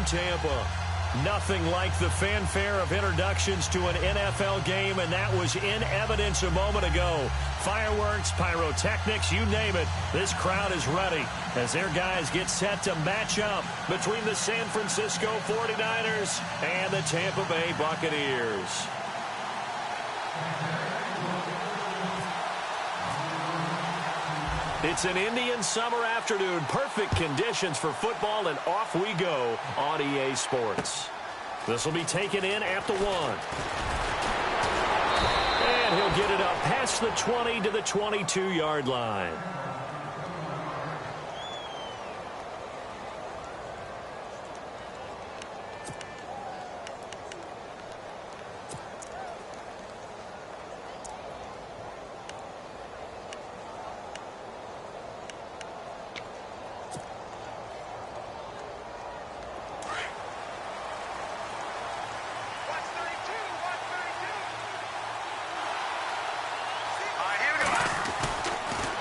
Tampa. Nothing like the fanfare of introductions to an NFL game, and that was in evidence a moment ago. Fireworks, pyrotechnics, you name it. This crowd is ready as their guys get set to match up between the San Francisco 49ers and the Tampa Bay Buccaneers. It's an Indian summer afternoon. Perfect conditions for football, and off we go on EA Sports. This will be taken in at the 1. And he'll get it up past the 20 to the 22-yard line.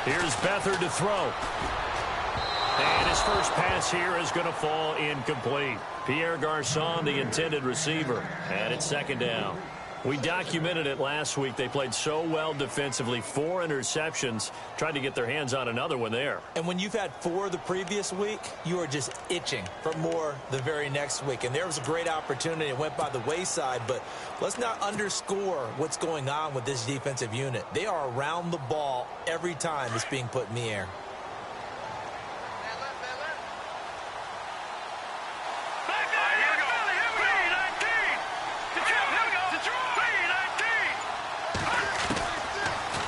Here's Beathard to throw. And his first pass here is going to fall incomplete. Pierre Garçon, the intended receiver, and it's second down. We documented it last week. They played so well defensively. 4 interceptions. Tried to get their hands on another one there. And when you've had 4 the previous week, you are just itching for more the very next week. And there was a great opportunity. It went by the wayside. But let's not underscore what's going on with this defensive unit. They are around the ball every time it's being put in the air.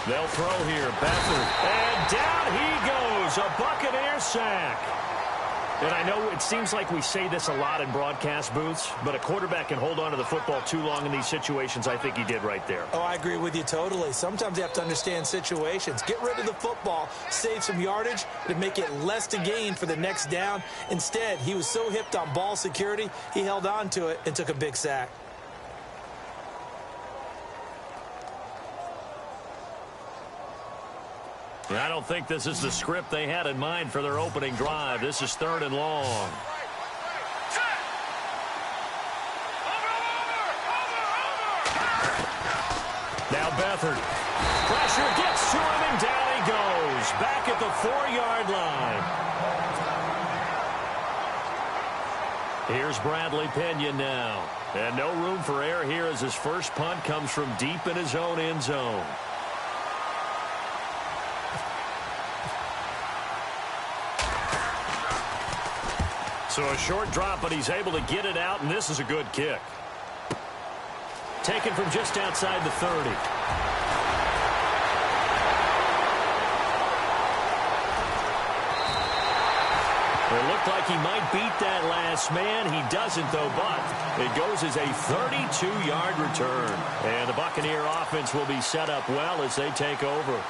They'll throw here. Beathard. And down he goes. A Buccaneer sack. And I know it seems like we say this a lot in broadcast booths, but a quarterback can hold on to the football too long in these situations. I think he did right there. Oh, I agree with you totally. Sometimes you have to understand situations. Get rid of the football, save some yardage to make it less to gain for the next down. Instead, he was so hipped on ball security, he held on to it and took a big sack. I don't think this is the script they had in mind for their opening drive. This is 3rd and long. Now Beathard. Pressure gets to him, and down he goes. Back at the 4-yard line. Here's Bradley Pinion now. And no room for error here as his first punt comes from deep in his own end zone. So a short drop, but he's able to get it out, and this is a good kick. Taken from just outside the 30. It looked like he might beat that last man. He doesn't, though, but it goes as a 32-yard return. And the Buccaneer offense will be set up well as they take over.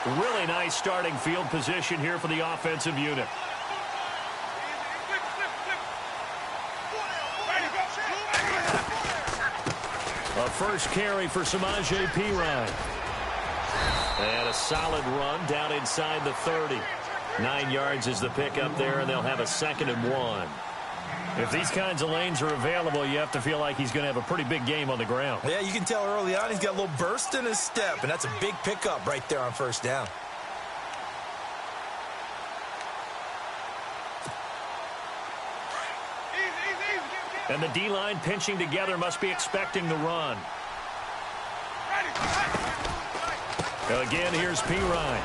Really nice starting field position here for the offensive unit. A first carry for Samaje Perine. And a solid run down inside the 30. 9 yards is the pickup there, and they'll have a 2nd and 1. If these kinds of lanes are available, you have to feel like he's going to have a pretty big game on the ground. Yeah, you can tell early on he's got a little burst in his step, and that's a big pickup right there on first down. And the D-line pinching together must be expecting the run. Again, here's Perine.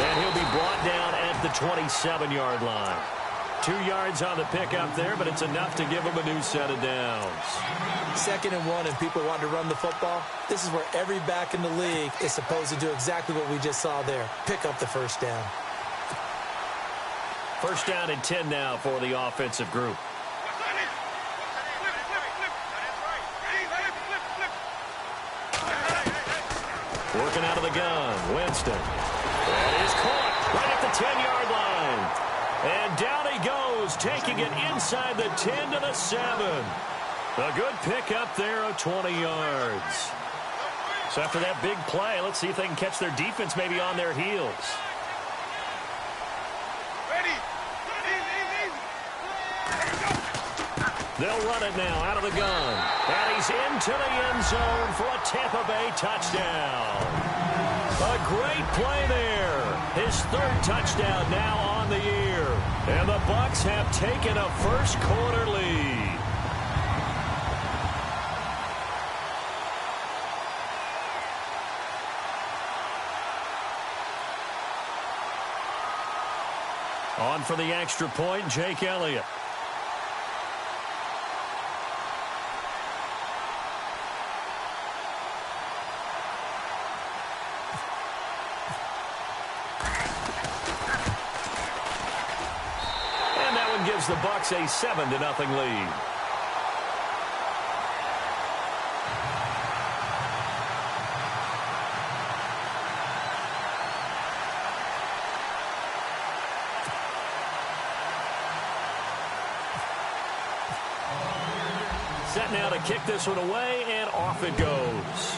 And he'll be brought down at the 27-yard line. 2 yards on the pickup there, but it's enough to give him a new set of downs. 2nd and 1, and people want to run the football. This is where every back in the league is supposed to do exactly what we just saw there. Pick up the first down. First down and 10 now for the offensive group. Working out of the gun, Winston. That is caught right at the 10-yard line. And down he goes, taking it inside the 10 to the 7. A good pickup there of 20 yards. So after that big play, let's see if they can catch their defense maybe on their heels. They'll run it now out of the gun. And he's into the end zone for a Tampa Bay touchdown. A great play there. His third touchdown now on the year. And the Bucs have taken a first-quarter lead. On for the extra point, Jake Elliott. And that one gives the Bucs a 7-0 lead. Set now to kick this one away, and off it goes.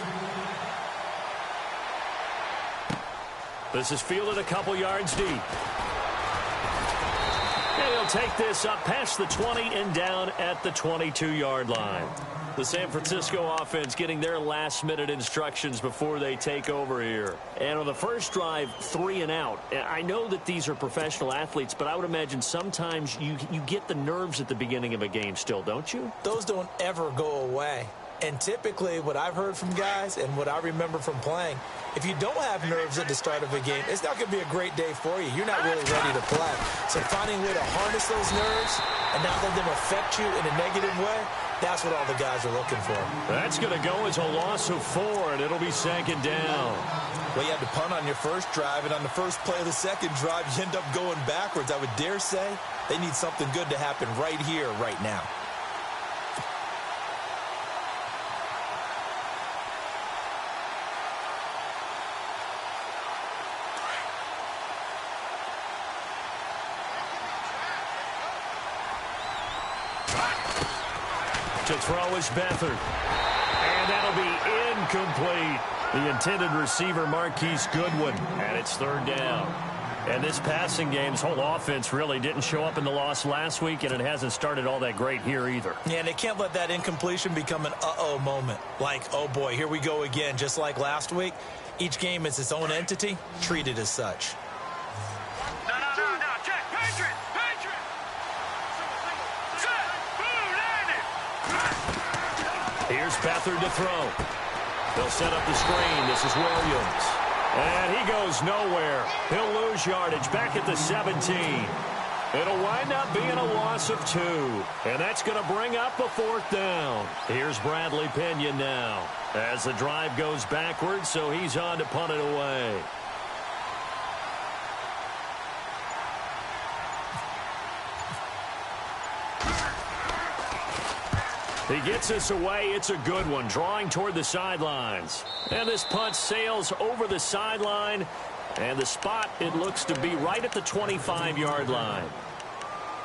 This is fielded a couple yards deep. And he'll take this up past the 20 and down at the 22-yard line. The San Francisco offense getting their last-minute instructions before they take over here. And on the first drive, 3 and out. I know that these are professional athletes, but I would imagine sometimes you get the nerves at the beginning of a game still, don't you? Those don't ever go away. And typically what I've heard from guys and what I remember from playing, if you don't have nerves at the start of a game, it's not going to be a great day for you. You're not really ready to play. So finding a way to harness those nerves and not let them affect you in a negative way, that's what all the guys are looking for. That's going to go as a loss of 4, and it'll be second down. Well, you had to punt on your first drive, and on the first play of the second drive, you end up going backwards. I would dare say they need something good to happen right here, right now. To throw is Beathard. And that'll be incomplete. The intended receiver, Marquise Goodwin. And it's third down. And this passing game's whole offense really didn't show up in the loss last week, and it hasn't started all that great here either. Yeah, and they can't let that incompletion become an uh-oh moment. Like, oh boy, here we go again. Just like last week, each game is its own entity, treated as such. Here's Beathard to throw. They'll set up the screen. This is Williams. And he goes nowhere. He'll lose yardage back at the 17. It'll wind up being a loss of 2. And that's going to bring up a 4th down. Here's Bradley Pinion now. As the drive goes backwards, so he's on to punt it away. He gets this away. It's a good one, drawing toward the sidelines. And this punt sails over the sideline. And the spot, it looks to be right at the 25-yard line.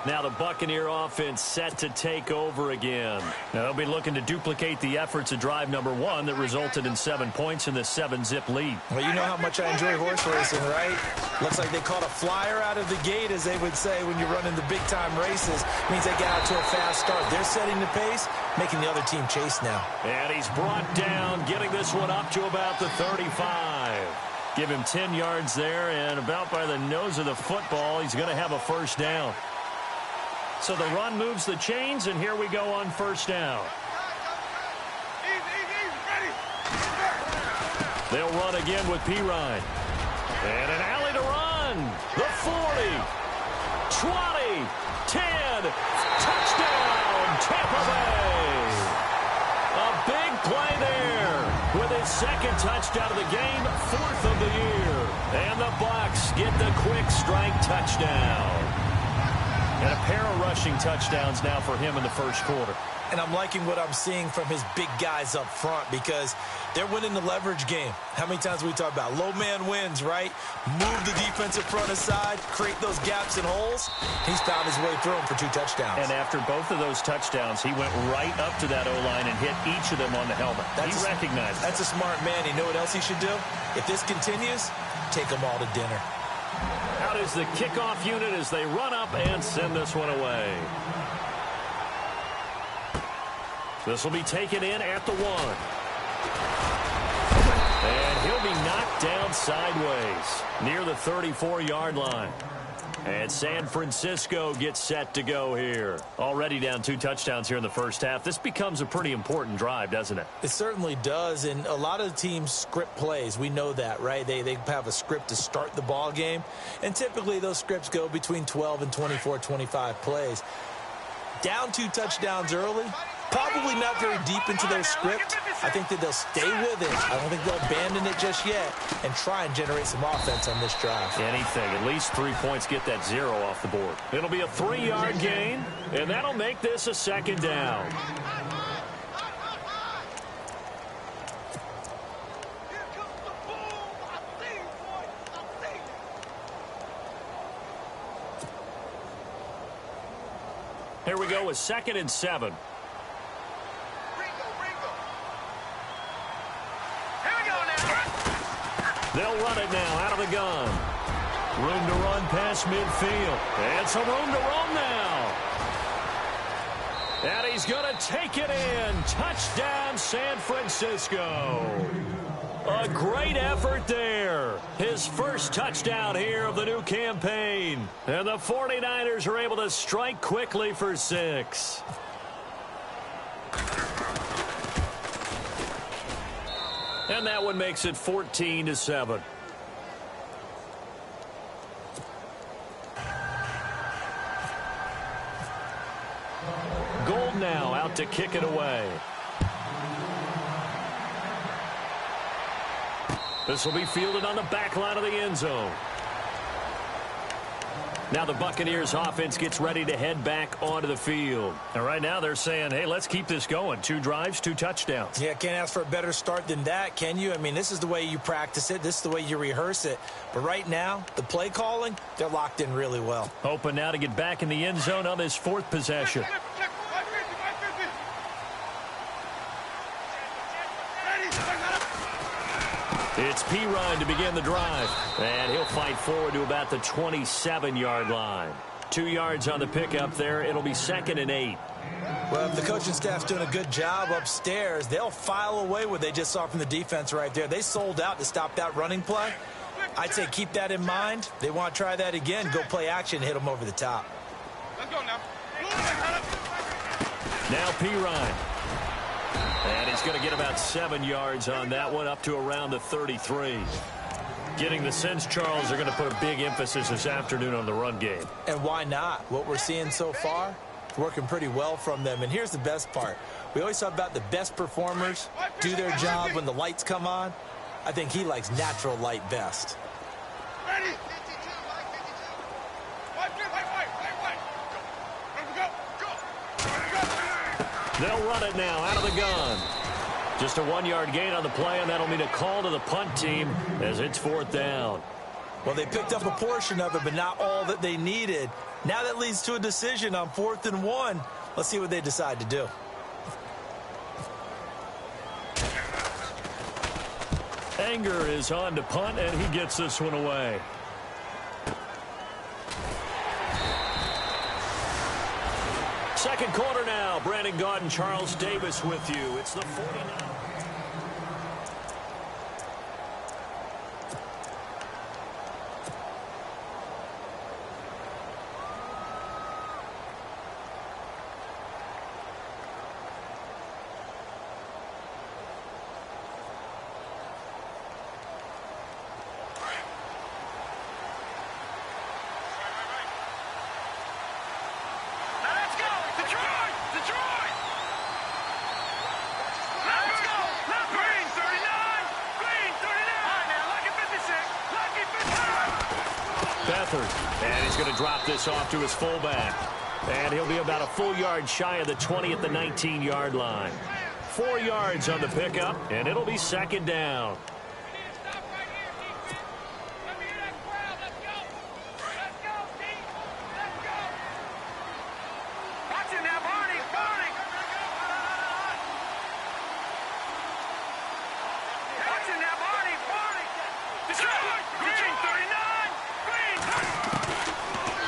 Now the Buccaneer offense set to take over again. Now they'll be looking to duplicate the efforts of drive number 1 that resulted in 7 points in the 7-zip lead. Well, you know how much I enjoy horse racing, right? Looks like they caught a flyer out of the gate, as they would say when you're running the big-time races. Means they get out to a fast start. They're setting the pace, making the other team chase now. And he's brought down, getting this one up to about the 35. Give him 10 yards there, and about by the nose of the football, he's going to have a first down. So the run moves the chains, and here we go on first down. They'll run again with Pirine. And an alley to run. The 40, 20, 10, touchdown, Tampa Bay. A big play there with his second touchdown of the game, 4th of the year. And the Bucs get the quick strike touchdown. And a pair of rushing touchdowns now for him in the first quarter. And I'm liking what I'm seeing from his big guys up front, because they're winning the leverage game. How many times we talk about low man wins, right? Move the defensive front aside, create those gaps and holes. He's found his way through them for 2 touchdowns. And after both of those touchdowns, he went right up to that O-line and hit each of them on the helmet. He recognized it. That's a smart man. You know what else he should do? If this continues, take them all to dinner. Out is the kickoff unit as they run up and send this one away. This will be taken in at the 1. And he'll be knocked down sideways near the 34-yard line. And San Francisco gets set to go here. Already down 2 touchdowns here in the first half. This becomes a pretty important drive, doesn't it? It certainly does, and a lot of teams script plays. We know that, right? They have a script to start the ball game, and typically those scripts go between 12 and 24, 25 plays. Down 2 touchdowns early, probably not very deep into their script. I think that they'll stay with it. I don't think they'll abandon it just yet and try and generate some offense on this drive. Anything. At least 3 points, get that 0 off the board. It'll be a 3-yard gain, and that'll make this a 2nd down. Here we go with 2nd and 7. They'll run it now out of the gun. Room to run past midfield. And some room to roam now. And he's going to take it in. Touchdown, San Francisco. A great effort there. His first touchdown here of the new campaign. And the 49ers are able to strike quickly for 6. And that one makes it 14-7. Gold now out to kick it away. This will be fielded on the back line of the end zone. Now the Buccaneers offense gets ready to head back onto the field. And right now they're saying, hey, let's keep this going. 2 drives, 2 touchdowns. Yeah, can't ask for a better start than that, can you? I mean, this is the way you practice it. This is the way you rehearse it. But right now, the play calling, they're locked in really well. Hoping now to get back in the end zone on this 4th possession. It's Pirine to begin the drive. And he'll fight forward to about the 27-yard line. 2 yards on the pickup there. It'll be 2nd and 8. Well, if the coaching staff's doing a good job upstairs, they'll file away what they just saw from the defense right there. They sold out to stop that running play. I'd say keep that in mind. They want to try that again. Go play action, hit them over the top. Let's go now. Now Pirine. And he's going to get about 7 yards on that one, up to around the 33. Getting the sense, Charles, they're going to put a big emphasis this afternoon on the run game. And why not? What we're seeing so far, working pretty well from them. And here's the best part. We always talk about the best performers do their job when the lights come on. I think he likes natural light best. Ready? They'll run it now out of the gun. Just a 1-yard gain on the play, and that'll mean a call to the punt team as it's 4th down. Well, they picked up a portion of it, but not all that they needed. Now that leads to a decision on 4th and 1. Let's see what they decide to do. Anger is on to punt, and he gets this one away. Second quarter now. Brandon Gaudin, Charles Davis with you. It's the 49ers. And he's going to drop this off to his fullback. And he'll be about a full yard shy of the 20 at the 19-yard line. 4 yards on the pickup, and it'll be 2nd down.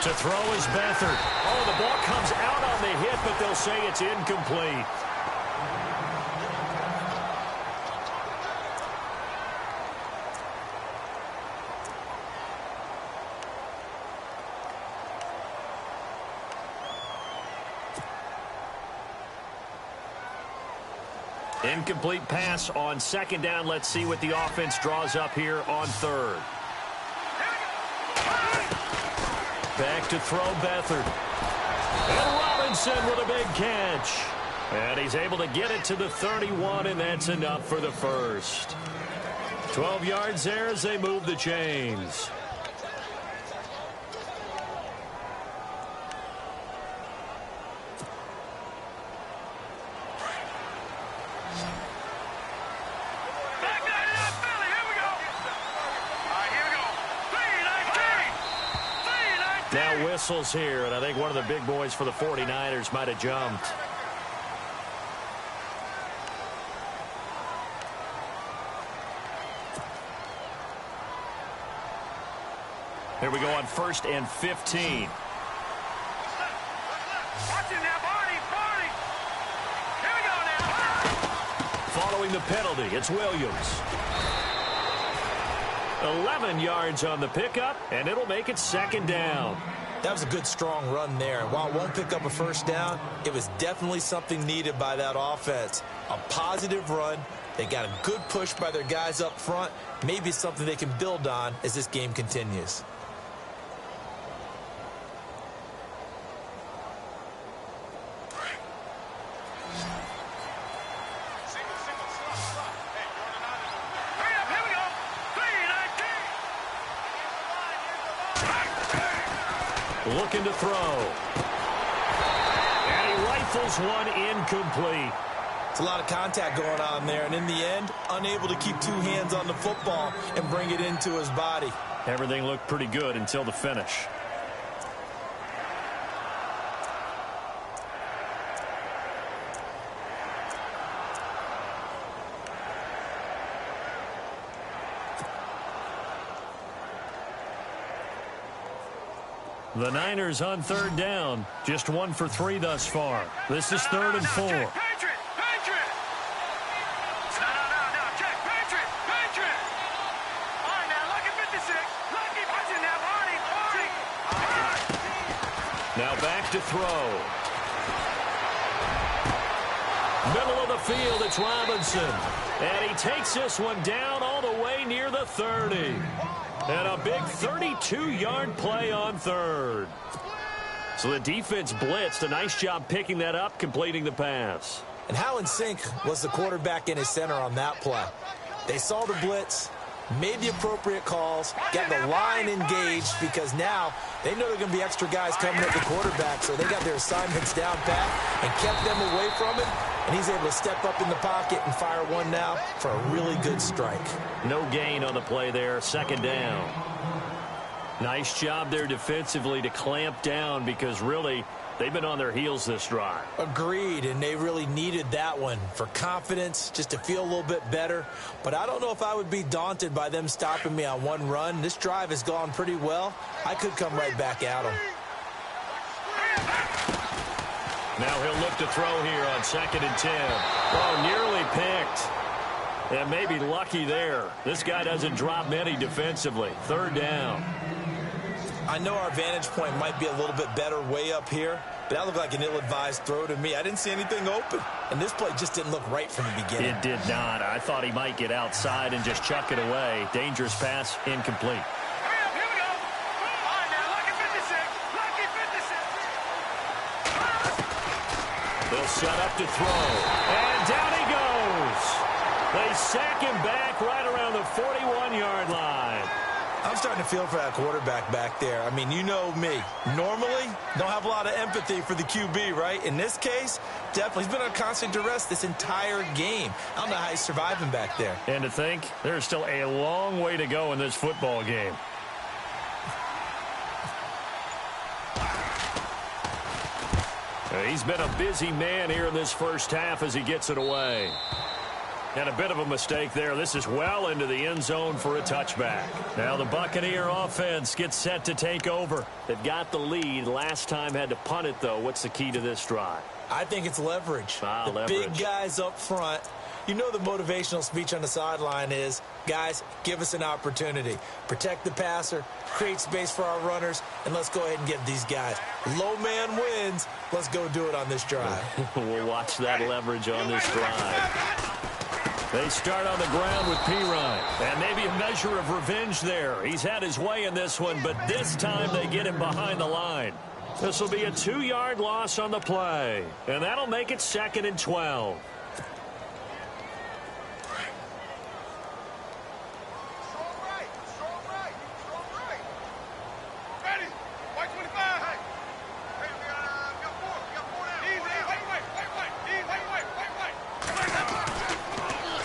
To throw is Beathard. Oh, the ball comes out on the hit, but they'll say it's incomplete. Incomplete pass on second down. Let's see what the offense draws up here on third. Back to throw Beathard. And Robinson with a big catch. And he's able to get it to the 31, and that's enough for the first. 12 yards there as they move the chains. Now whistles here, and I think one of the big boys for the 49ers might have jumped. Here we go on 1st and 15. Following the penalty, it's Williams. 11 yards on the pickup, and it'll make it second down. That was a good, strong run there. While it won't pick up a first down, it was definitely something needed by that offense. A positive run. They got a good push by their guys up front. Maybe something they can build on as this game continues. Looking to throw. And he rifles one incomplete. It's a lot of contact going on there, and in the end, unable to keep two hands on the football and bring it into his body. Everything looked pretty good until the finish. The Niners on third down. Just 1 for 3 thus far. This is 3rd and 4. Now back to throw. Middle of the field, it's Robinson. And he takes this one down all the way near the 30. And a big 32-yard play on third. So the defense blitzed. A nice job picking that up, completing the pass. And how in sync was the quarterback in his center on that play? They saw the blitz, made the appropriate calls, got the line engaged, because now they know there are going to be extra guys coming at the quarterback, so they got their assignments down pat and kept them away from it. And he's able to step up in the pocket and fire one now for a really good strike. No gain on the play there, second down. Nice job there defensively to clamp down, because really they've been on their heels this drive. Agreed, and they really needed that one for confidence, just to feel a little bit better. But I don't know if I would be daunted by them stopping me on one run. This drive has gone pretty well. I could come right back at them. Now he'll look to throw here on 2nd and 10. Oh, nearly picked. And maybe lucky there. This guy doesn't drop many defensively. 3rd down. I know our vantage point might be a little bit better way up here, but that looked like an ill-advised throw to me. I didn't see anything open. And this play just didn't look right from the beginning. It did not. I thought he might get outside and just chuck it away. Dangerous pass, incomplete. They'll set up to throw. And down he goes. They sack him back right around the 41-yard line. I'm starting to feel for that quarterback back there. I mean, you know me. Normally, don't have a lot of empathy for the QB, right? In this case, definitely. He's been on constant duress this entire game. I don't know how he's surviving back there. And to think, there's still a long way to go in this football game. He's been a busy man here in this first half as he gets it away. And a bit of a mistake there. This is well into the end zone for a touchback. Now the Buccaneer offense gets set to take over. They've got the lead. Last time had to punt it, though. What's the key to this drive? I think it's leverage. Leverage. Big guys up front You know the motivational speech on the sideline is, guys, give us an opportunity. Protect the passer, create space for our runners, and let's go ahead and get these guys. Low man wins. Let's go do it on this drive. We'll watch that leverage on this drive. They start on the ground with Pirine. And maybe a measure of revenge there. He's had his way in this one, but this time they get him behind the line. This will be a 2-yard loss on the play. And that'll make it 2nd and 12.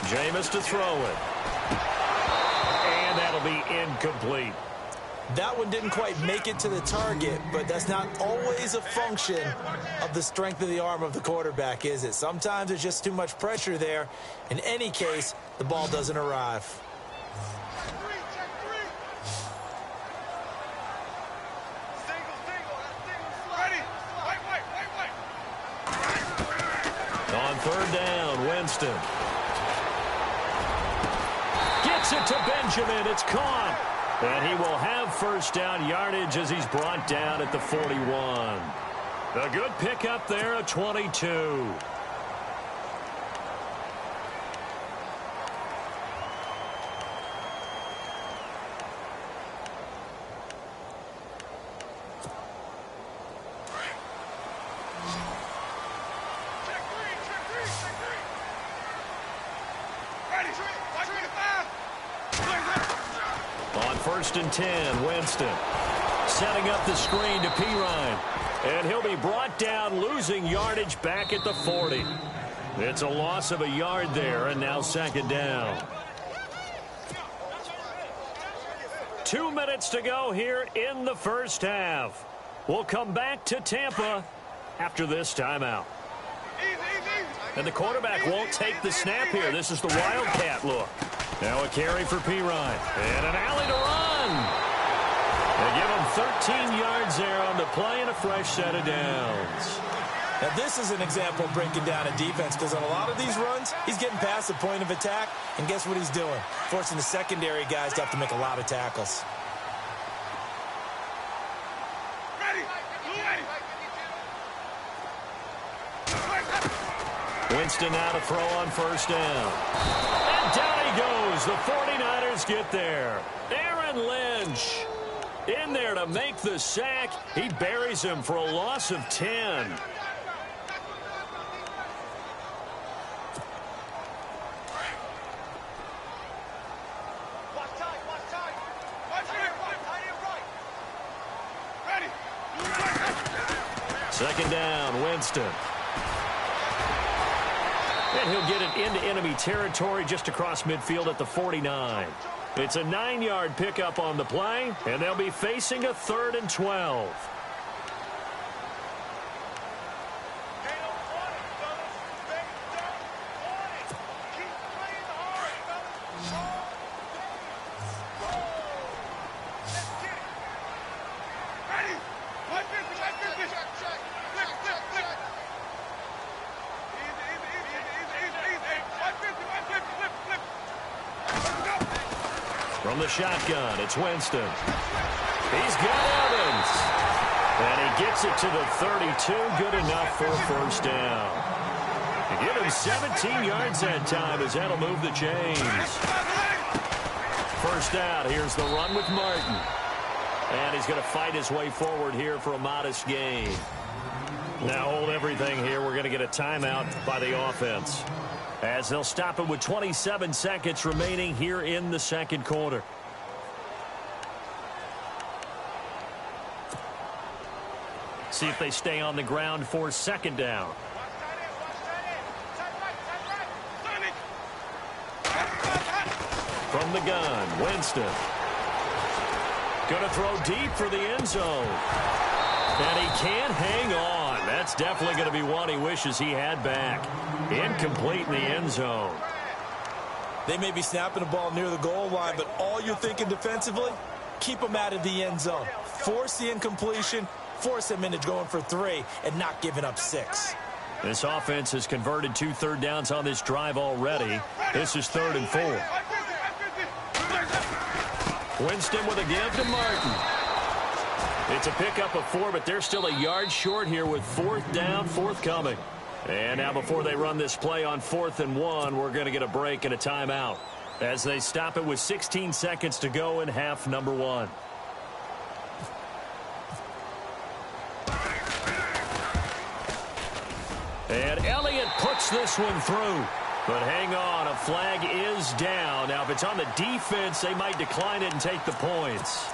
Jameis to throw it. And that'll be incomplete. That one didn't quite make it to the target, but that's not always a function of the strength of the arm of the quarterback, is it? Sometimes there's just too much pressure there. In any case, the ball doesn't arrive. On 3rd down, Winston. Gets it to Benjamin. It's caught. And he will have 1st down yardage as he's brought down at the 41. A good pickup there at 22. On 1st and 10, Winston setting up the screen to Pirine. And he'll be brought down, losing yardage back at the 40. It's a loss of a yard there, and now 2nd down. 2 minutes to go here in the 1st half. We'll come back to Tampa after this timeout. And the quarterback won't take the snap here. This is the Wildcat look. Now a carry for Pirine. And an alley to run. They give him 13 yards there on the play and a fresh set of downs. Now this is an example of breaking down a defense, because on a lot of these runs, he's getting past the point of attack, and guess what he's doing? Forcing the secondary guys to have to make a lot of tackles. Winston now to throw on 1st down. And down he goes. The 49ers get there. Aaron Lynch in there to make the sack. He buries him for a loss of 10. Second down, Winston. And he'll get it into enemy territory just across midfield at the 49. It's a 9-yard pickup on the play, and they'll be facing a 3rd and 12. From the shotgun, it's Winston. He's got Evans. And he gets it to the 32. Good enough for 1st down. To give him 17 yards that time as that'll move the chains. 1st down. Here's the run with Martin. And he's going to fight his way forward here for a modest gain. Now hold everything here. We're going to get a timeout by the offense, as they'll stop it with 27 seconds remaining here in the 2nd quarter. See if they stay on the ground for 2nd down. From the gun, Winston. Going to throw deep for the end zone. And he can't hang on. That's definitely going to be one he wishes he had back. Incomplete in the end zone. They may be snapping the ball near the goal line, but all you're thinking defensively, keep them out of the end zone. Force the incompletion, force them into going for 3, and not giving up 6. This offense has converted 2 third downs on this drive already. This is 3rd and 4. Winston with a give to Martin. It's a pickup of 4, but they're still a yard short here with 4th down, forthcoming. And now before they run this play on 4th and 1, we're going to get a break and a timeout as they stop it with 16 seconds to go in half number 1. And Elliott puts this one through. But hang on, a flag is down. Now, if it's on the defense, they might decline it and take the points.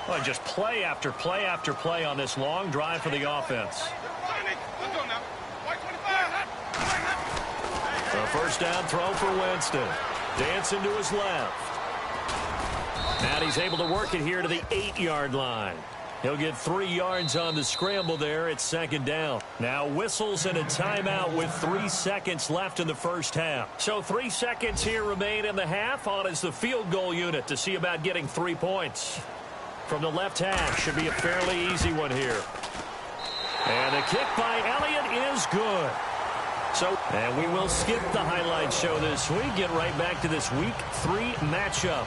Well, just play after play after play on this long drive for the offense. A first down throw for Winston. Dancing to his left. And he's able to work it here to the 8-yard line. He'll get 3 yards on the scramble there. It's 2nd down. Now whistles and a timeout with 3 seconds left in the first half. So 3 seconds here remain in the half. On is the field goal unit to see about getting 3 points. From the left hash, should be a fairly easy one here. And the kick by Elliott is good. And we will skip the highlight show this week. Get right back to this Week 3 matchup.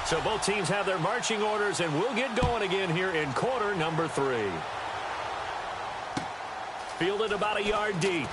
So both teams have their marching orders, and we'll get going again here in quarter number 3. Fielded about a yard deep.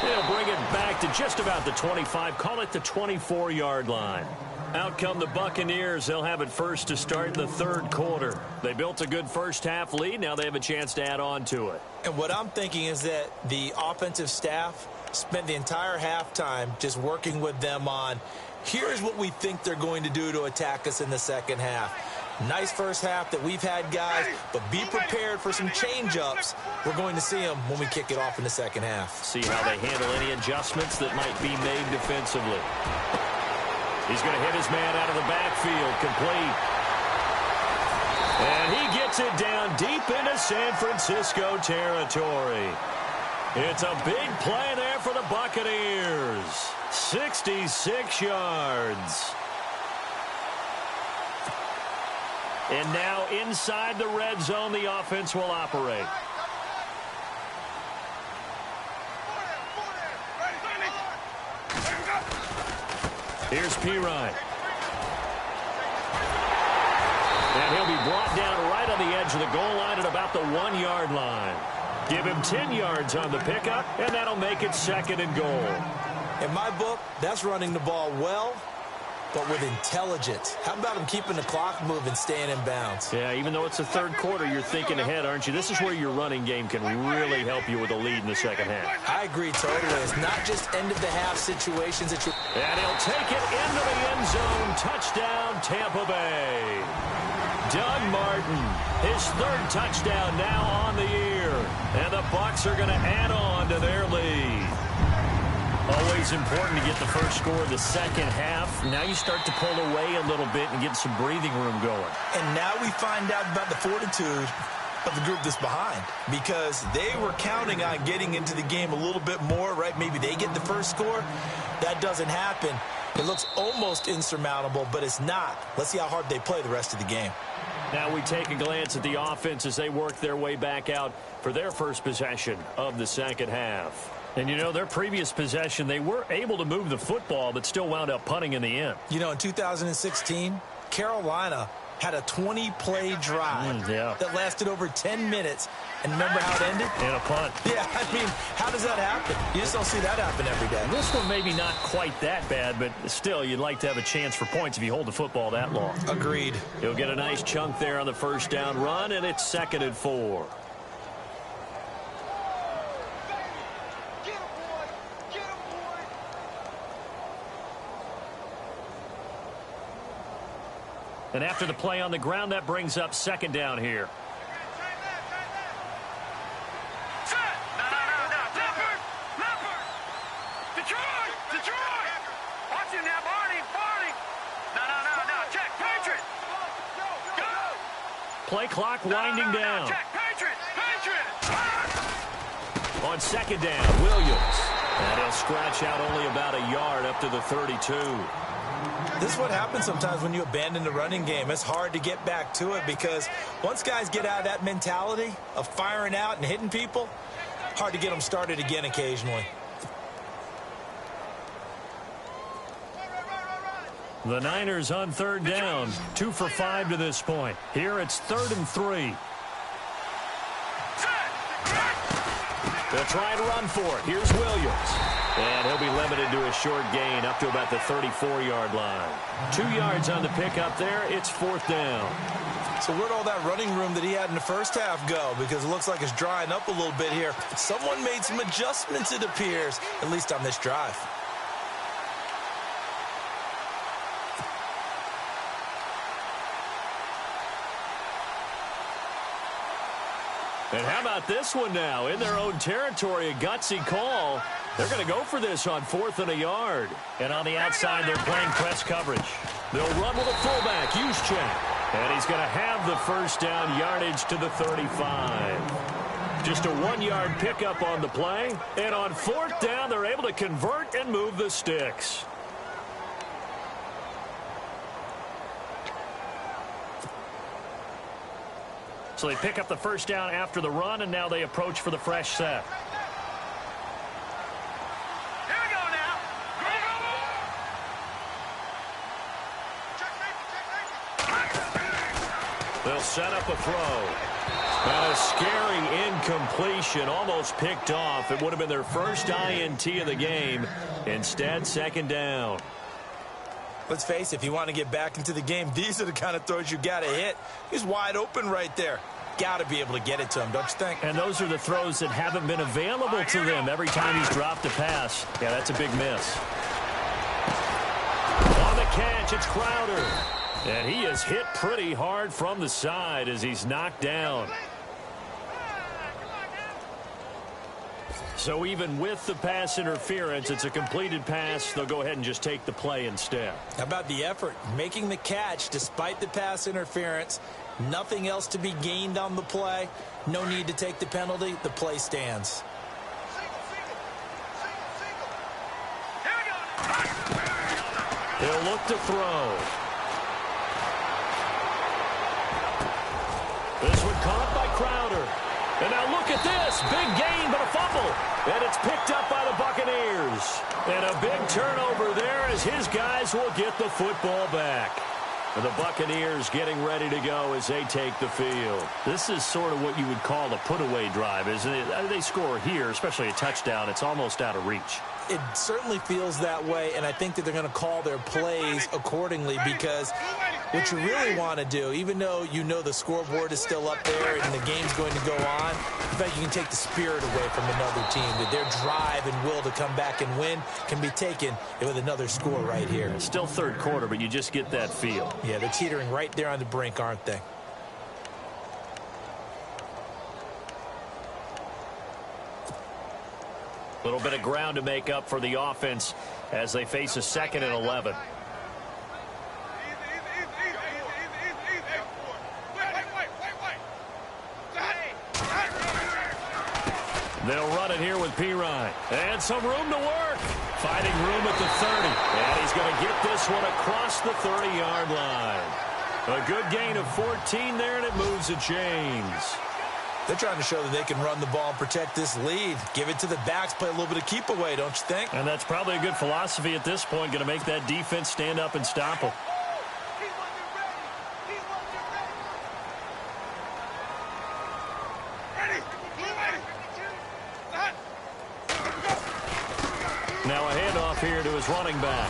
They'll bring it back to just about the 25, call it the 24-yard line. Out come the Buccaneers. They'll have it first to start the 3rd quarter. They built a good first half lead. Now they have a chance to add on to it. And what I'm thinking is that the offensive staff spent the entire halftime just working with them on, here's what we think they're going to do to attack us in the second half. Nice first half that we've had, guys, but be prepared for some change-ups. We're going to see them when we kick it off in the second half. See how they handle any adjustments that might be made defensively. He's going to hit his man out of the backfield, complete. And he gets it down deep into San Francisco territory. It's a big play there for the Buccaneers. 66 yards. And now inside the red zone, the offense will operate. Here's Pirine. And he'll be brought down right on the edge of the goal line at about the 1-yard line. Give him 10 yards on the pickup, and that'll make it 2nd and goal. In my book, that's running the ball well, but with intelligence. How about him keeping the clock moving, staying in bounds? Yeah, even though it's the 3rd quarter, you're thinking ahead, aren't you? This is where your running game can really help you with a lead in the second half. I agree totally. It's not just end-of-the-half situations that you... And he'll take it into the end zone. Touchdown, Tampa Bay. Doug Martin, his 3rd touchdown now on the year. And the Bucs are going to add on to their lead. Always important to get the first score of the second half. Now you start to pull away a little bit and get some breathing room going. And now we find out about the fortitude of the group that's behind, because they were counting on getting into the game a little bit more, right? Maybe they get the first score. That doesn't happen. It looks almost insurmountable, but it's not. Let's see how hard they play the rest of the game. Now we take a glance at the offense as they work their way back out for their first possession of the second half. And, you know, their previous possession, they were able to move the football, but still wound up punting in the end. You know, in 2016, Carolina had a 20-play drive that lasted over 10 minutes. And remember how it ended? In a punt. Yeah, I mean, how does that happen? You just don't see that happen every day. This one maybe not quite that bad, but still, you'd like to have a chance for points if you hold the football that long. Agreed. He'll get a nice chunk there on the first down run, and it's 2nd and 4. And after the play on the ground, that brings up 2nd down here. Play clock winding down. On second down, Williams. And he'll scratch out only about a yard up to the 32. This is what happens sometimes when you abandon the running game. It's hard to get back to it because once guys get out of that mentality of firing out and hitting people, hard to get them started again occasionally. The Niners on third down, 2 for 5 to this point. Here it's 3rd and 3. They'll try and run for it. Here's Williams. And he'll be limited to a short gain up to about the 34-yard line. 2 yards on the pickup there. It's 4th down. So where'd all that running room that he had in the first half go? Because it looks like it's drying up a little bit here. Someone made some adjustments, it appears, at least on this drive. And how about this one now? In their own territory, a gutsy call. They're going to go for this on 4th and a yard. And on the outside, they're playing press coverage. They'll run with a fullback, Juszczyk. And he's going to have the first down yardage to the 35. Just a 1-yard pickup on the play. And on 4th down, they're able to convert and move the sticks. So they pick up the first down after the run, and now they approach for the fresh set. Here we go now. Go, They'll set up a throw. And a scary incompletion, almost picked off. It would have been their first INT of the game. Instead, 2nd down. Let's face it, if you want to get back into the game, these are the kind of throws you got to hit. He's wide open right there. Got to be able to get it to him, don't you think? And those are the throws that haven't been available to them every time he's dropped a pass. Yeah, that's a big miss. On the catch, it's Crowder. And he is hit pretty hard from the side as he's knocked down. So even with the pass interference, it's a completed pass. They'll go ahead and just take the play instead. How about the effort? Making the catch despite the pass interference. Nothing else to be gained on the play. No need to take the penalty. The play stands. He'll look to throw. This one caught by Crowder. And now look at this. Big gain, but a fumble. And it's picked up by the Buccaneers. And a big turnover there as his guys will get the football back. And the Buccaneers getting ready to go as they take the field. This is sort of what you would call a put-away drive, isn't it? They score here, especially a touchdown. It's almost out of reach. It certainly feels that way, and I think that they're going to call their plays accordingly because what you really want to do, even though you know the scoreboard is still up there and the game's going to go on, in fact, you can take the spirit away from another team. That their drive and will to come back and win can be taken with another score right here. It's still 3rd quarter, but you just get that feel. Yeah, they're teetering right there on the brink, aren't they? A little bit of ground to make up for the offense as they face a 2nd and 11. They'll run it here with Pirine. And some room to work. Finding room at the 30. And he's going to get this one across the 30-yard line. A good gain of 14 there, and it moves the chains. They're trying to show that they can run the ball and protect this lead. Give it to the backs, play a little bit of keep away, don't you think? And that's probably a good philosophy at this point, going to make that defense stand up and stop them. Now a handoff here to his running back.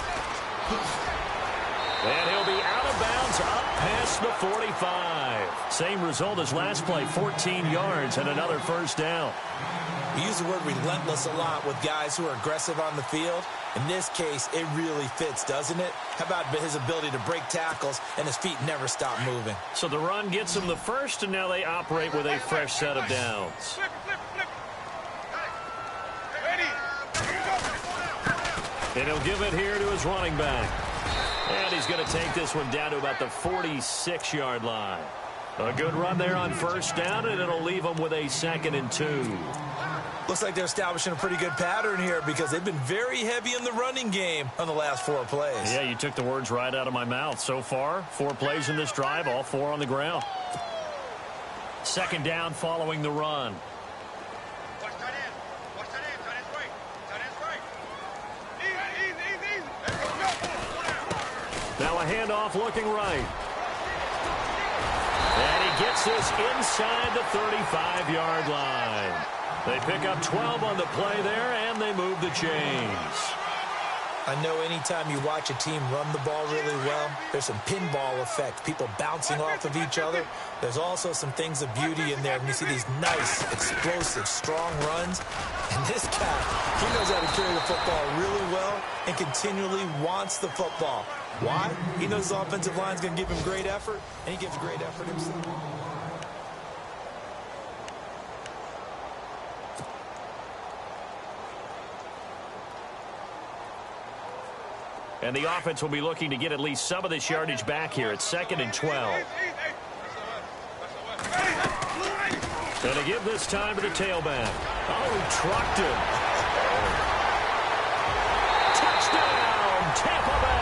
And he'll be out of bounds up past the 45. Same result as last play, 14 yards and another first down. We use the word relentless a lot with guys who are aggressive on the field. In this case, it really fits, doesn't it? How about his ability to break tackles and his feet never stop moving? So the run gets him the first, and now they operate with a fresh set of downs. And he'll give it here to his running back. And he's going to take this one down to about the 46-yard line. A good run there on first down, and it'll leave them with a 2nd and 2. Looks like they're establishing a pretty good pattern here because they've been very heavy in the running game on the last 4 plays. Yeah, you took the words right out of my mouth. So far, 4 plays in this drive, all 4 on the ground. 2nd down following the run. Now a handoff looking right. And he gets this inside the 35-yard line. They pick up 12 on the play there, and they move the chains. I know anytime you watch a team run the ball really well, there's some pinball effect, people bouncing off of each other. There's also some things of beauty in there when you see these nice, explosive, strong runs. And this guy, he knows how to carry the football really well and continually wants the football. Why? He knows his offensive line is going to give him great effort, and he gives great effort himself. And the offense will be looking to get at least some of this yardage back here. It's 2nd and 12. And to give this time to the tailback. Oh, he trucked him. Touchdown, Tampa Bay.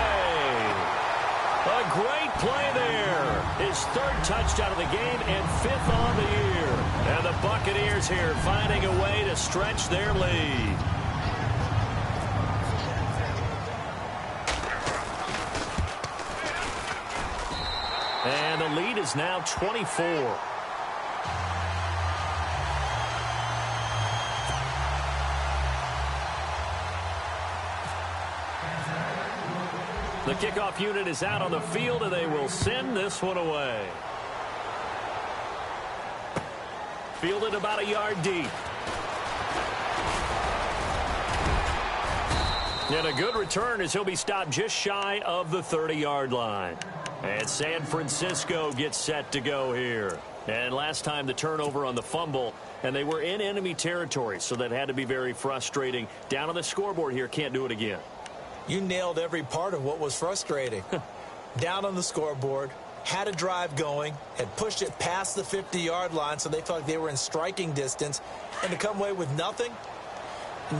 A great play there. His 3rd touchdown of the game and 5th on the year. And the Buccaneers here finding a way to stretch their lead. And the lead is now 24. The kickoff unit is out on the field, and they will send this one away. Fielded about a yard deep. And a good return as he'll be stopped just shy of the 30-yard line. And San Francisco gets set to go here. And last time the turnover on the fumble, and they were in enemy territory, so that had to be very frustrating. Down on the scoreboard here, can't do it again. You nailed every part of what was frustrating. Down on the scoreboard, had a drive going, had pushed it past the 50-yard line, so they felt like they were in striking distance, and to come away with nothing,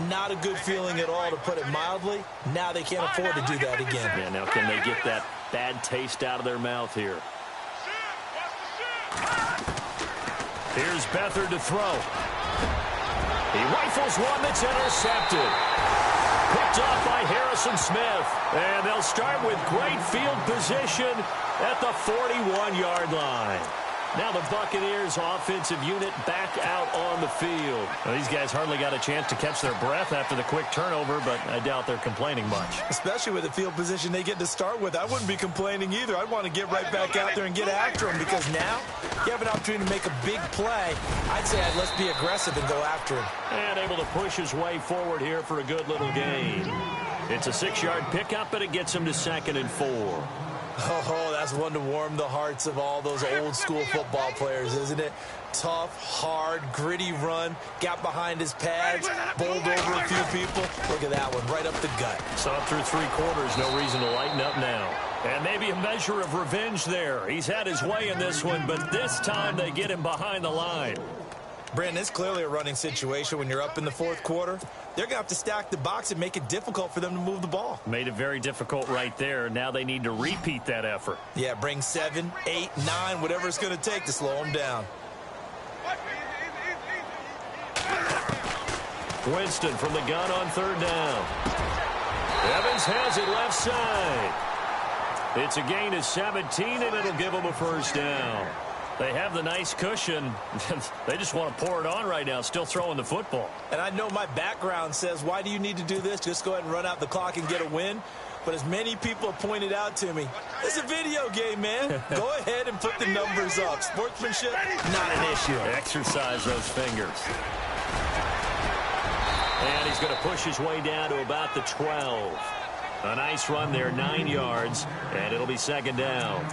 not a good feeling at all, to put it mildly. Now they can't afford to do that again. Yeah, now can they get that bad taste out of their mouth here? Here's Beathard to throw. He rifles one that's intercepted. Picked off by Harrison Smith. And they'll start with great field position at the 41-yard line. Now the Buccaneers offensive unit back out on the field. Well, these guys hardly got a chance to catch their breath after the quick turnover, but I doubt they're complaining much. Especially with the field position they get to start with. I wouldn't be complaining either. I'd want to get right back out there and get after them, because now you have an opportunity to make a big play. I'd say let's be aggressive and go after him. And able to push his way forward here for a good little gain. It's a 6-yard pickup, but it gets him to 2nd and 4. Oh, that's one to warm the hearts of all those old-school football players, isn't it? Tough, hard, gritty run. Got behind his pads, bowled over a few people. Look at that one, right up the gut. Saw through 3 quarters, no reason to lighten up now. And maybe a measure of revenge there. He's had his way in this one, but this time they get him behind the line. Brandon, it's clearly a running situation when you're up in the 4th quarter. They're going to have to stack the box and make it difficult for them to move the ball. Made it very difficult right there. Now they need to repeat that effort. Yeah, bring 7, 8, 9, whatever it's going to take to slow them down. Winston from the gun on 3rd down. Evans has it left side. It's a gain of 17, and it'll give them a 1st down. They have the nice cushion. They just want to pour it on right now, still throwing the football. And I know my background says, why do you need to do this? Just go ahead and run out the clock and get a win. But as many people have pointed out to me, it's a video game, man. Go ahead and put the numbers up. Sportsmanship, not an issue. Exercise those fingers. And he's going to push his way down to about the 12. A nice run there, 9 yards, and it'll be 2nd down.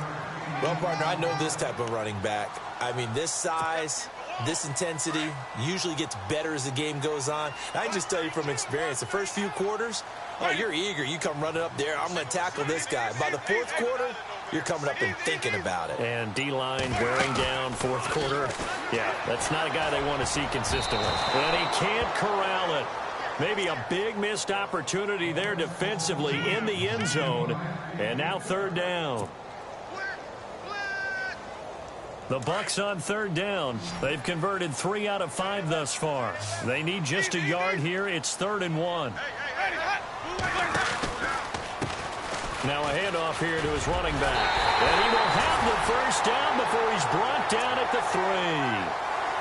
Well, partner, I know this type of running back. I mean, this size, this intensity usually gets better as the game goes on. I can just tell you from experience, the first few quarters, oh, you're eager. You come running up there, I'm going to tackle this guy. By the 4th quarter, you're coming up and thinking about it. And D-line wearing down fourth quarter. Yeah, that's not a guy they want to see consistently. And he can't corral it. Maybe a big missed opportunity there defensively in the end zone. And now third down. The Bucs on third down. They've converted 3 out of 5 thus far. They need just a yard here. It's 3rd and 1. Now a handoff here to his running back. And he will have the first down before he's brought down at the 3.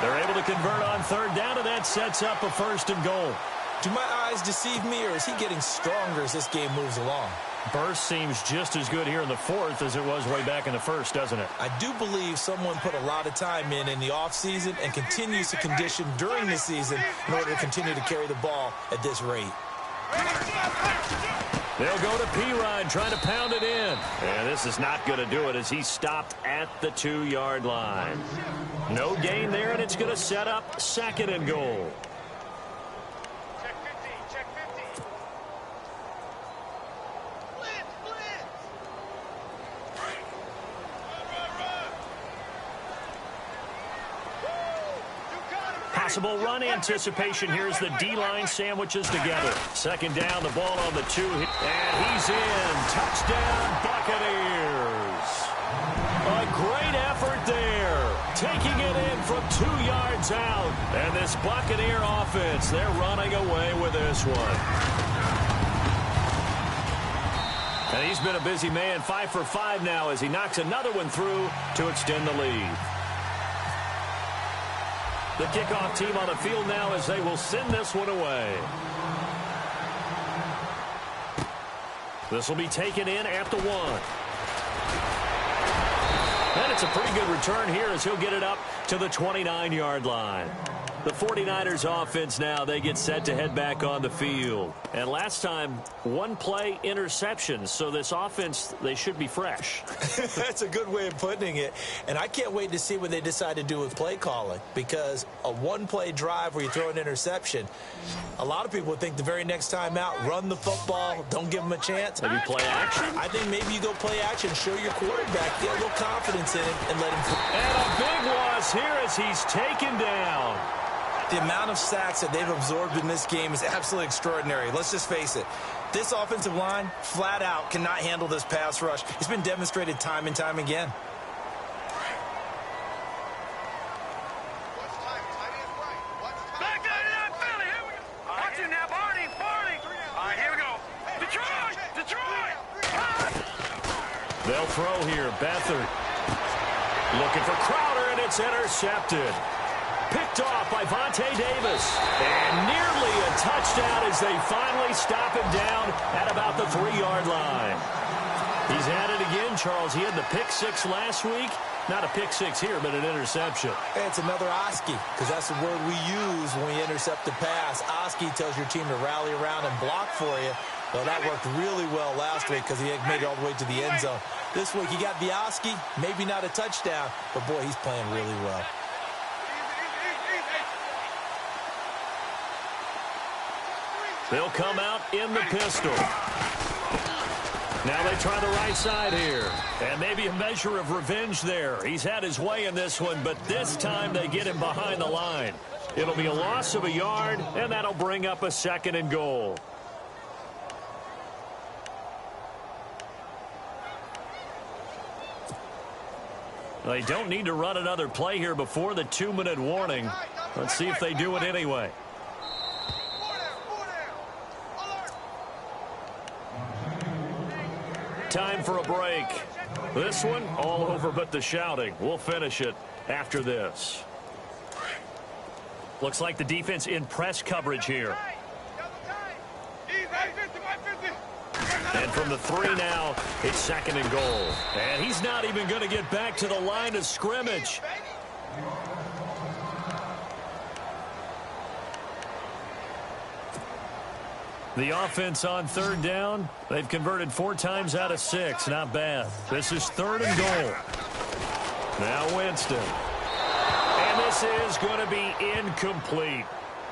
They're able to convert on third down, and that sets up a 1st and goal. Do my eyes deceive me, or is he getting stronger as this game moves along? Burst seems just as good here in the 4th as it was way back in the 1st, doesn't it? I do believe someone put a lot of time in the offseason and continues to condition during the season in order to continue to carry the ball at this rate. They'll go to P-Ryan trying to pound it in. And this is not going to do it as he's stopped at the 2-yard line. No gain there, and it's going to set up 2nd and goal. Possible run anticipation here as the D-line sandwiches together. 2nd down, the ball on the 2. And he's in. Touchdown, Buccaneers. A great effort there. Taking it in from 2 yards out. And this Buccaneer offense, they're running away with this one. And he's been a busy man. 5 for 5 now as he knocks another one through to extend the lead. The kickoff team on the field now as they will send this one away. This will be taken in at the 1. And it's a pretty good return here as he'll get it up to the 29-yard line. The 49ers offense now, they get set to head back on the field. And last time, 1 play interception. So this offense, they should be fresh. That's a good way of putting it. And I can't wait to see what they decide to do with play calling. Because a 1-play drive where you throw an interception, a lot of people would think the very next time out, run the football, don't give them a chance. Maybe play action? I think maybe you go play action, show your quarterback, get a little confidence in him, and let him. And a big loss here as he's taken down. The amount of sacks that they've absorbed in this game is absolutely extraordinary. Let's just face it. This offensive line, flat out, cannot handle this pass rush. It's been demonstrated time and time again. Back out of that belly. Here we go. Watch it now, Barney. All right, here we go. Detroit. They'll throw here. Beathard looking for Crowder, and it's intercepted. Picked off by Vontae Davis. And nearly a touchdown as they finally stop him down at about the 3-yard line. He's at it again, Charles. He had the pick 6 last week. Not a pick 6 here, but an interception. It's another Oski, because that's the word we use when we intercept the pass. Oski tells your team to rally around and block for you. Well, that worked really well last week because he made it all the way to the end zone. This week he got the Oski, maybe not a touchdown, but boy, he's playing really well. They'll come out in the pistol. Now they try the right side here. And maybe a measure of revenge there. He's had his way in this one, but this time they get him behind the line. It'll be a loss of a yard, and that'll bring up a 2nd and goal. They don't need to run another play here before the 2-minute warning. Let's see if they do it anyway. Time for a break. This one, all over but the shouting. We'll finish it after this. Looks like the defense in press coverage here. And from the 3 now, it's 2nd and goal. And he's not even going to get back to the line of scrimmage. The offense on third down, they've converted 4 times out of 6. Not bad. This is 3rd and goal. Now Winston. And this is going to be incomplete.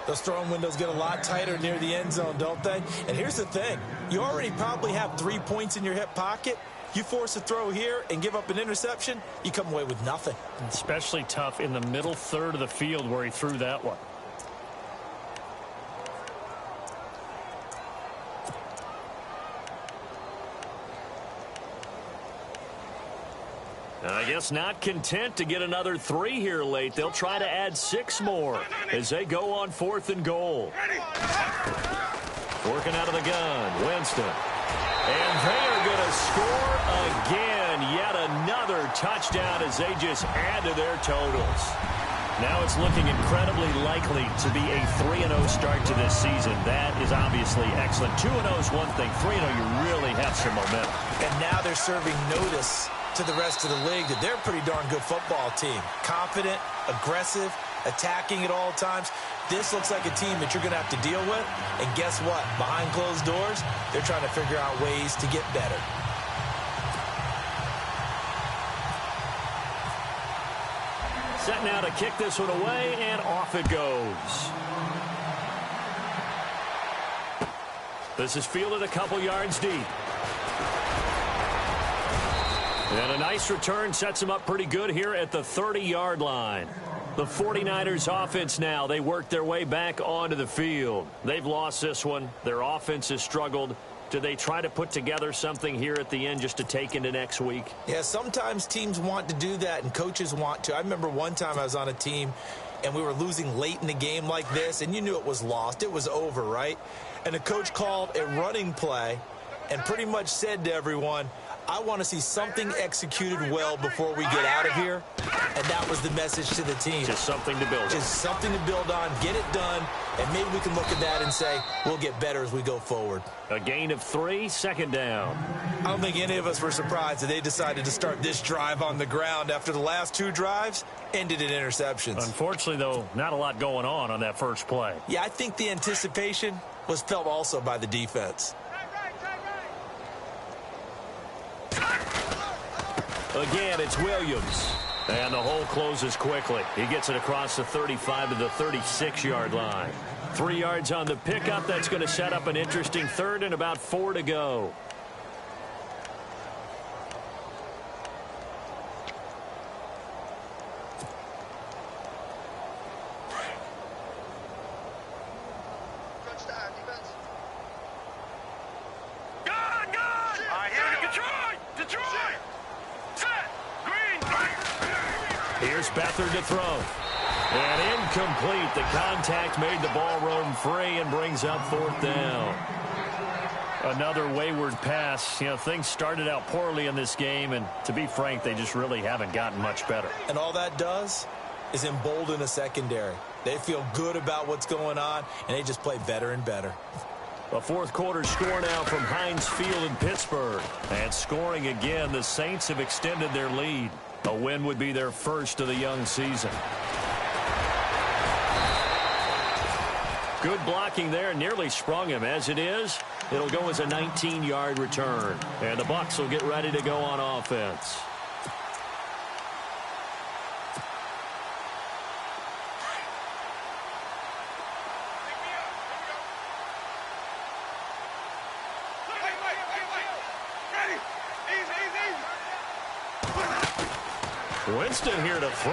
Those throwing windows get a lot tighter near the end zone, don't they? And here's the thing. You already probably have 3 points in your hip pocket. You force a throw here and give up an interception, you come away with nothing. Especially tough in the middle third of the field where he threw that one. I guess not content to get another 3 here late. They'll try to add 6 more as they go on 4th and goal. Working out of the gun, Winston. And they are going to score again. Yet another touchdown as they just add to their totals. Now it's looking incredibly likely to be a 3-0 start to this season. That is obviously excellent. 2-0 is one thing. 3-0, you really have some momentum. And now they're serving notice to the rest of the league that they're a pretty darn good football team. Confident, aggressive, attacking at all times. This looks like a team that you're going to have to deal with. And guess what? Behind closed doors, they're trying to figure out ways to get better. Set now to kick this one away, and off it goes. This is fielded a couple yards deep. And a nice return sets them up pretty good here at the 30-yard line. The 49ers offense now, they work their way back onto the field. They've lost this one. Their offense has struggled. Do they try to put together something here at the end just to take into next week? Yeah, sometimes teams want to do that and coaches want to. I remember one time I was on a team and we were losing late in the game like this, and you knew it was lost. It was over, right? And the coach called a running play and pretty much said to everyone, I want to see something executed well before we get out of here. And that was the message to the team. Just something to build on. Just something to build on, get it done, and maybe we can look at that and say, we'll get better as we go forward. A gain of 3, 2nd down. I don't think any of us were surprised that they decided to start this drive on the ground after the last 2 drives ended in interceptions. Unfortunately, though, not a lot going on that first play. Yeah, I think the anticipation was felt also by the defense. Again, it's Williams. And the hole closes quickly. He gets it across the 35 to the 36-yard line. 3 yards on the pickup. That's going to set up an interesting 3rd and about 4 to go. Here's Beathard to throw. And incomplete. The contact made the ball roam free and brings up 4th down. Another wayward pass. You know, things started out poorly in this game, and to be frank, they just really haven't gotten much better. And all that does is embolden a secondary. They feel good about what's going on, and they just play better and better. A 4th quarter score now from Heinz Field in Pittsburgh. And scoring again, the Saints have extended their lead. A win would be their first of the young season. Good blocking there, nearly sprung him. As it is, it'll go as a 19-yard return. And the Bucs will get ready to go on offense. Winston here to throw.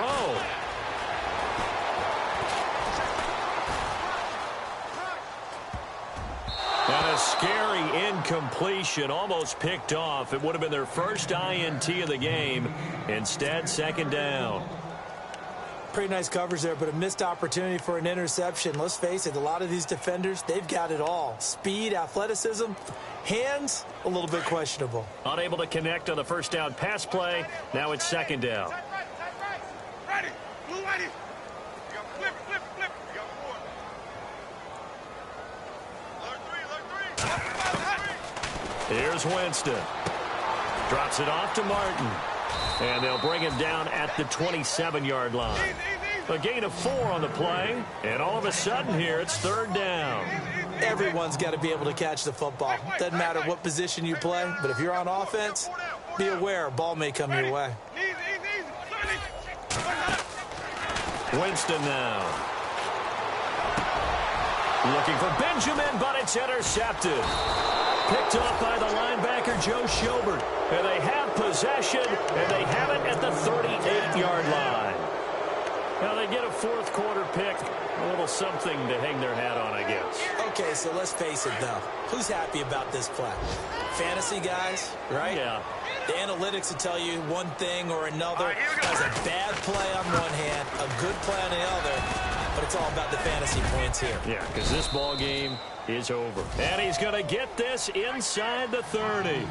And a scary incompletion, almost picked off. It would have been their first INT of the game. Instead, 2nd down. Pretty nice coverage there, but a missed opportunity for an interception. Let's face it, a lot of these defenders, they've got it all. Speed, athleticism, hands, a little bit questionable. Unable to connect on the first down pass play. Now it's 2nd down. Here's Winston. Drops it off to Martin. And they'll bring him down at the 27-yard line. A gain of 4 on the play. And all of a sudden here, it's 3rd down. Everyone's got to be able to catch the football. Doesn't matter what position you play, but if you're on offense, be aware a ball may come your way. Winston now. Looking for Benjamin, but it's intercepted. Picked off by the linebacker, Joe Schobert. And they have possession, and they have it at the 38-yard line. Now they get a fourth quarter pick. A little something to hang their hat on, I guess. Okay, so let's face it, though. Who's happy about this play? Fantasy guys, right? Yeah. The analytics will tell you one thing or another. There's a bad play on one hand, a good play on the other, but it's all about the fantasy points here. Yeah, because this ball game is over. And he's going to get this inside the 30.